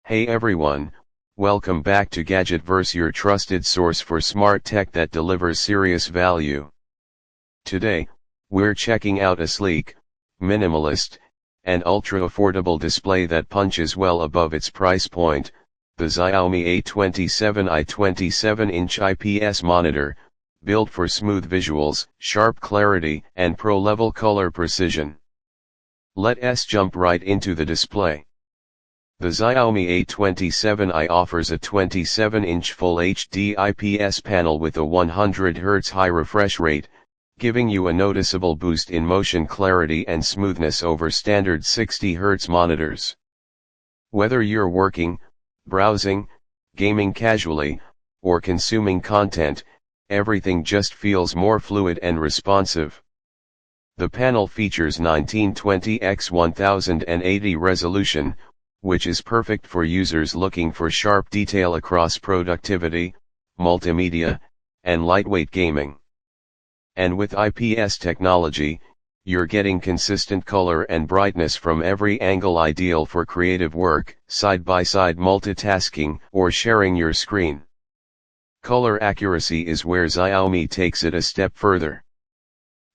Hey everyone, welcome back to Gadgetverse, your trusted source for smart tech that delivers serious value. Today, we're checking out a sleek, minimalist, and ultra-affordable display that punches well above its price point, the Xiaomi A27i 27-inch IPS monitor, built for smooth visuals, sharp clarity, and pro-level color precision. Let's jump right into the display. The Xiaomi A27i offers a 27-inch Full HD IPS panel with a 100 Hz high refresh rate, giving you a noticeable boost in motion clarity and smoothness over standard 60 Hz monitors. Whether you're working, browsing, gaming casually, or consuming content, everything just feels more fluid and responsive. The panel features 1920 x 1080 resolution, which is perfect for users looking for sharp detail across productivity, multimedia, and lightweight gaming. And with IPS technology, you're getting consistent color and brightness from every angle, ideal for creative work, side-by-side multitasking, or sharing your screen. Color accuracy is where Xiaomi takes it a step further.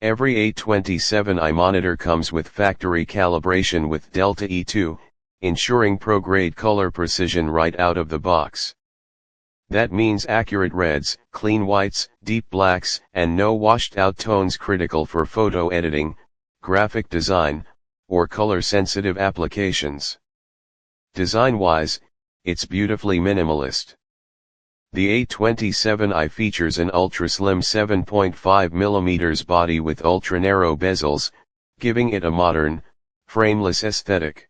Every A27i monitor comes with factory calibration with Delta E2, ensuring pro-grade color precision right out of the box. That means accurate reds, clean whites, deep blacks, and no washed-out tones, critical for photo editing, graphic design, or color-sensitive applications. Design-wise, it's beautifully minimalist. The A27i features an ultra-slim 7.5mm body with ultra-narrow bezels, giving it a modern, frameless aesthetic.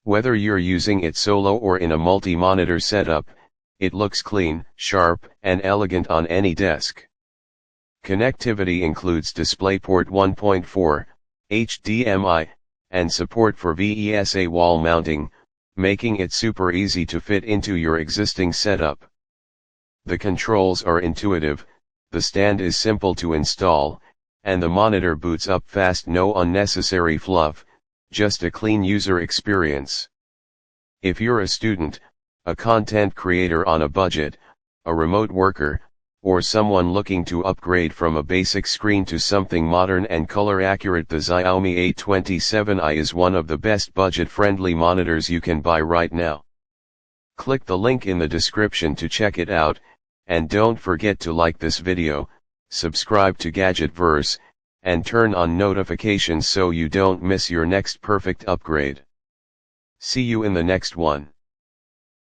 Whether you're using it solo or in a multi-monitor setup, it looks clean, sharp, and elegant on any desk. Connectivity includes DisplayPort 1.4, HDMI, and support for VESA wall mounting, making it super easy to fit into your existing setup. The controls are intuitive, the stand is simple to install, and the monitor boots up fast. No unnecessary fluff, just a clean user experience. If you're a student, a content creator on a budget, a remote worker, or someone looking to upgrade from a basic screen to something modern and color accurate, the Xiaomi A27i is one of the best budget-friendly monitors you can buy right now. Click the link in the description to check it out, and don't forget to like this video, subscribe to Gadgetverse, and turn on notifications so you don't miss your next perfect upgrade. See you in the next one.